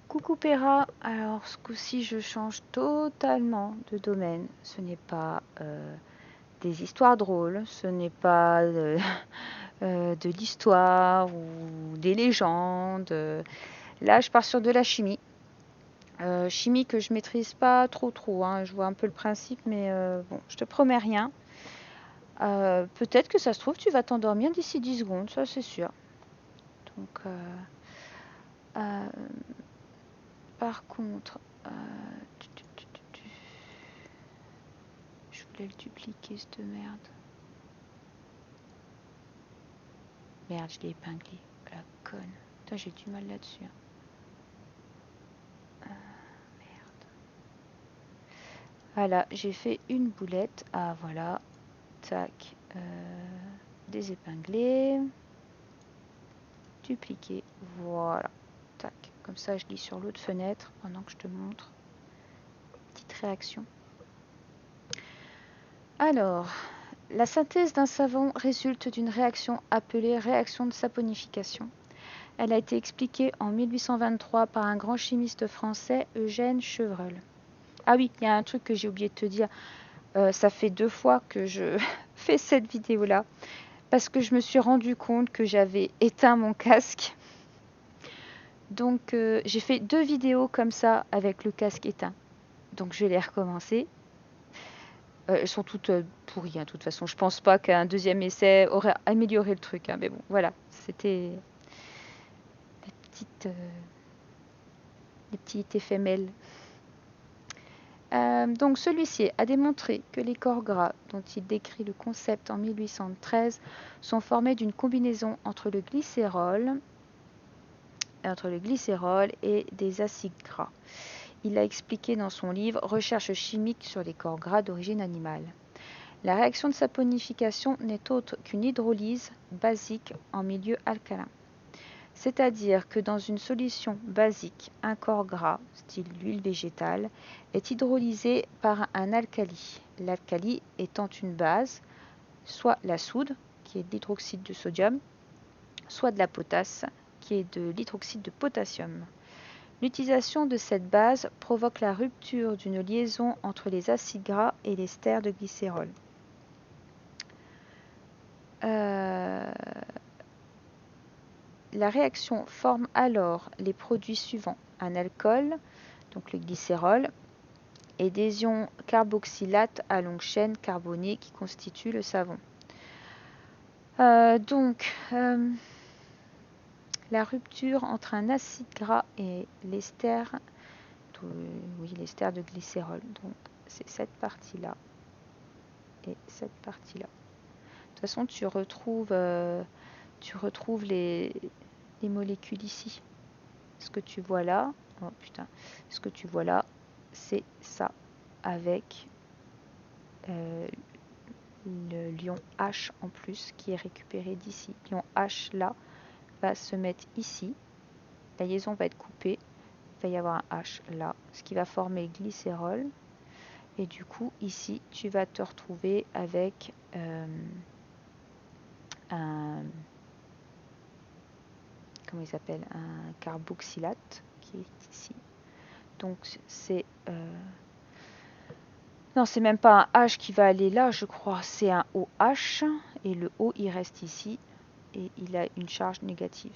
Coucou Péra, alors ce coup-ci je change totalement de domaine. Ce n'est pas des histoires drôles, ce n'est pas de l'histoire ou des légendes. Là je pars sur de la chimie. Chimie que je maîtrise pas trop, hein. Je vois un peu le principe mais bon, je te promets rien. Peut-être que ça se trouve tu vas t'endormir d'ici 10 secondes, ça c'est sûr. Donc euh, par contre, je voulais le dupliquer, cette merde. Merde, je l'ai épinglé. La conne. Putain, j'ai du mal là-dessus. Merde. Voilà, j'ai fait une boulette. Ah, voilà. Tac. Désépingler. Dupliquer. Voilà. Tac. Comme ça, je lis sur l'autre fenêtre pendant que je te montre. Petite réaction. Alors, la synthèse d'un savon résulte d'une réaction appelée réaction de saponification. Elle a été expliquée en 1823 par un grand chimiste français, Eugène Chevreul. Ah oui, il y a un truc que j'ai oublié de te dire. Ça fait 2 fois que je fais cette vidéo-là parce que je me suis rendu compte que j'avais éteint mon casque. Donc j'ai fait 2 vidéos comme ça avec le casque éteint. Donc je vais les recommencer. Elles sont toutes pourries, hein, de toute façon. Je pense pas qu'un deuxième essai aurait amélioré le truc, hein. Mais bon, voilà. C'était les petits éphémères. Donc celui-ci a démontré que les corps gras, dont il décrit le concept en 1813, sont formés d'une combinaison entre le glycérol et des acides gras. Il l'a expliqué dans son livre Recherches chimiques sur les corps gras d'origine animale. La réaction de saponification n'est autre qu'une hydrolyse basique en milieu alcalin. C'est-à-dire que dans une solution basique, un corps gras, style l'huile végétale, est hydrolysé par un alcali, l'alcali étant une base, soit la soude, qui est de l'hydroxyde de sodium, soit de la potasse, qui est de l'hydroxyde de potassium. L'utilisation de cette base provoque la rupture d'une liaison entre les acides gras et l'ester de glycérol. La réaction forme alors les produits suivants: un alcool, donc le glycérol, et des ions carboxylates à longue chaîne carbonés qui constituent le savon. La rupture entre un acide gras et l'ester, l'ester de glycérol. Donc c'est cette partie-là et cette partie-là. De toute façon, tu retrouves les molécules ici. Ce que tu vois là, oh putain, ce que tu vois là, c'est ça avec le lion H en plus qui est récupéré d'ici. Lion H là va se mettre ici. La liaison va être coupée. Il va y avoir un H là, ce qui va former le glycérol. Et du coup, ici, tu vas te retrouver avec un carboxylate qui est ici. Donc c'est non, c'est même pas un H qui va aller là, je crois. C'est un OH et le O il reste ici et il a une charge négative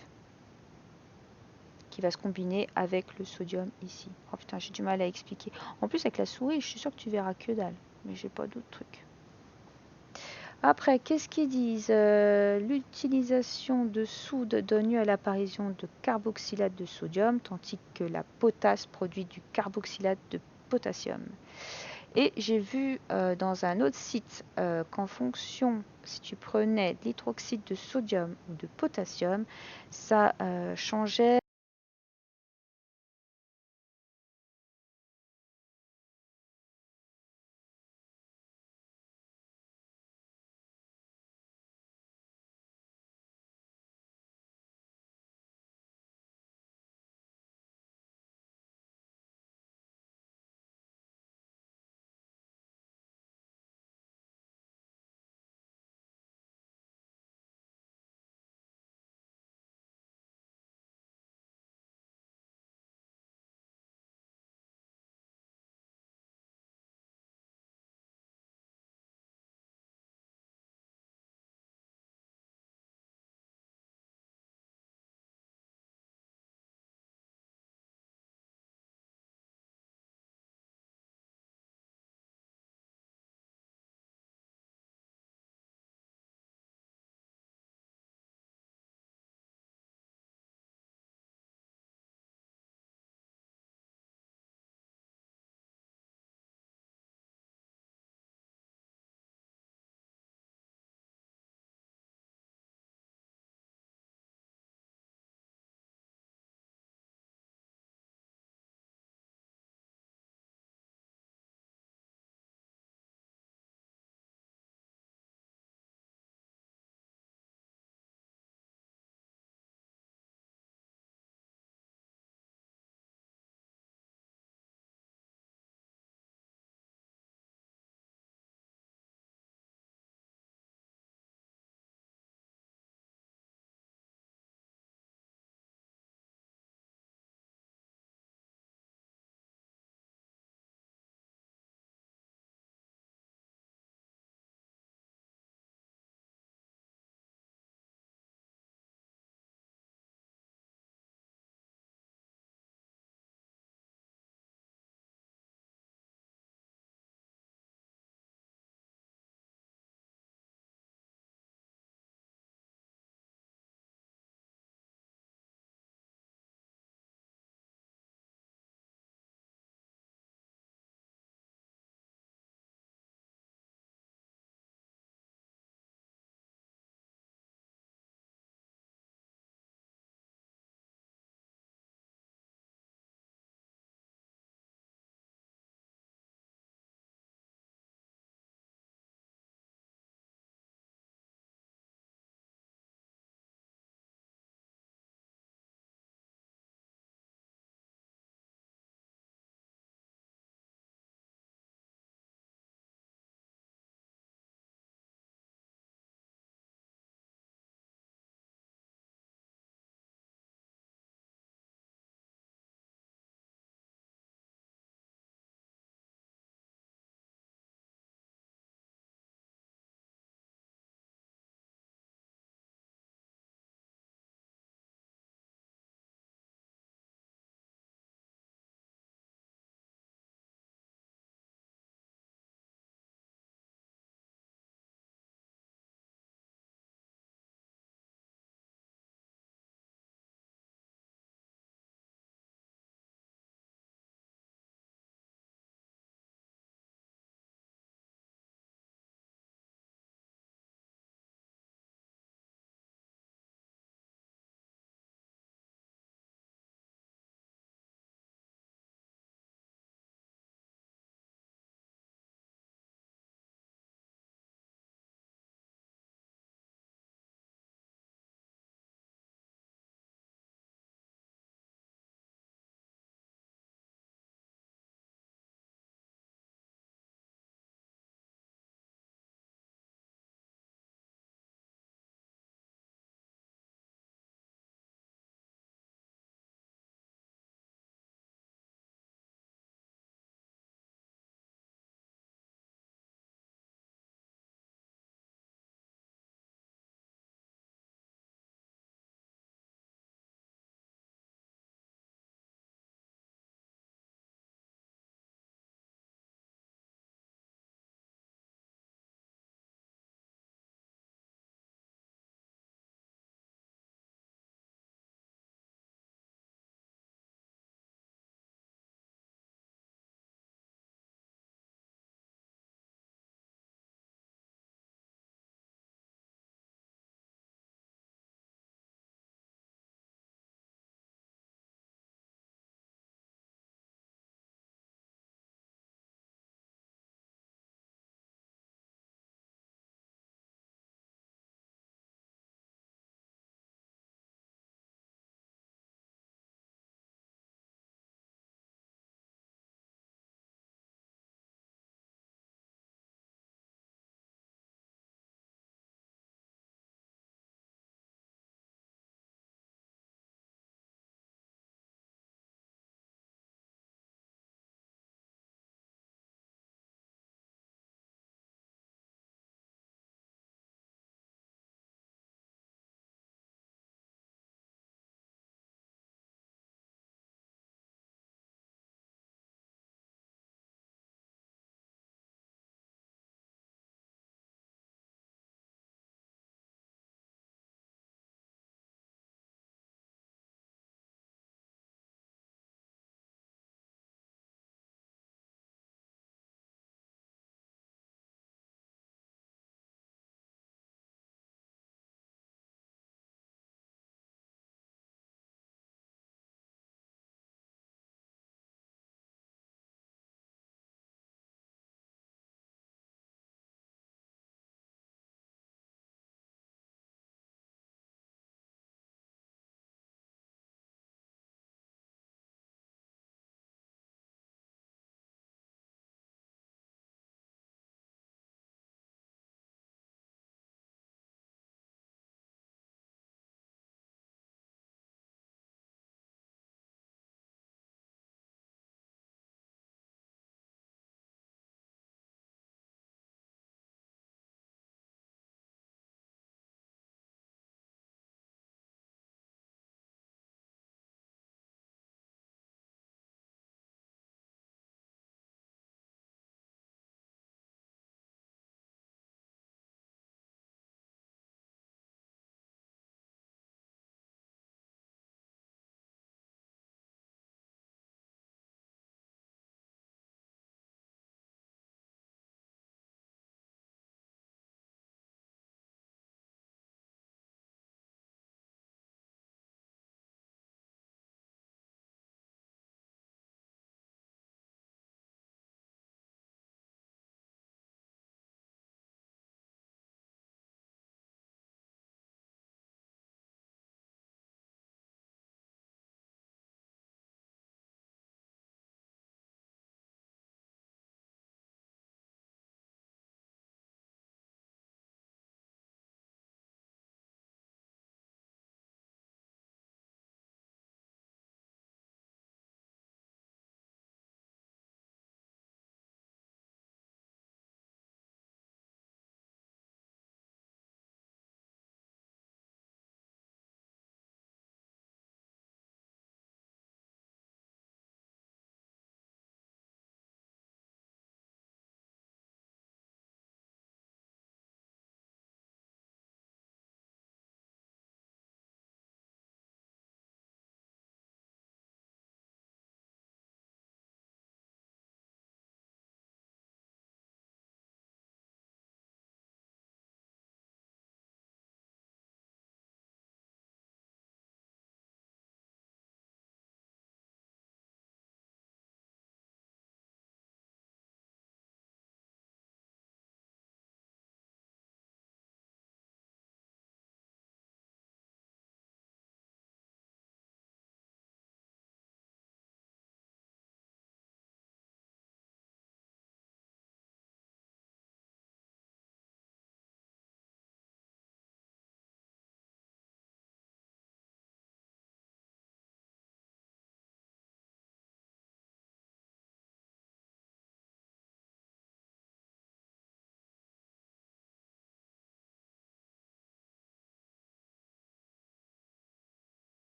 qui va se combiner avec le sodium ici. Oh putain, j'ai du mal à expliquer. En plus avec la souris, je suis sûre que tu verras que dalle, mais j'ai pas d'autres trucs. Après, qu'est-ce qu'ils disent? L'utilisation de soude donne lieu à l'apparition de carboxylate de sodium, tandis que la potasse produit du carboxylate de potassium. Et j'ai vu dans un autre site qu'en fonction, si tu prenais de l'hydroxyde de sodium ou de potassium, ça changeait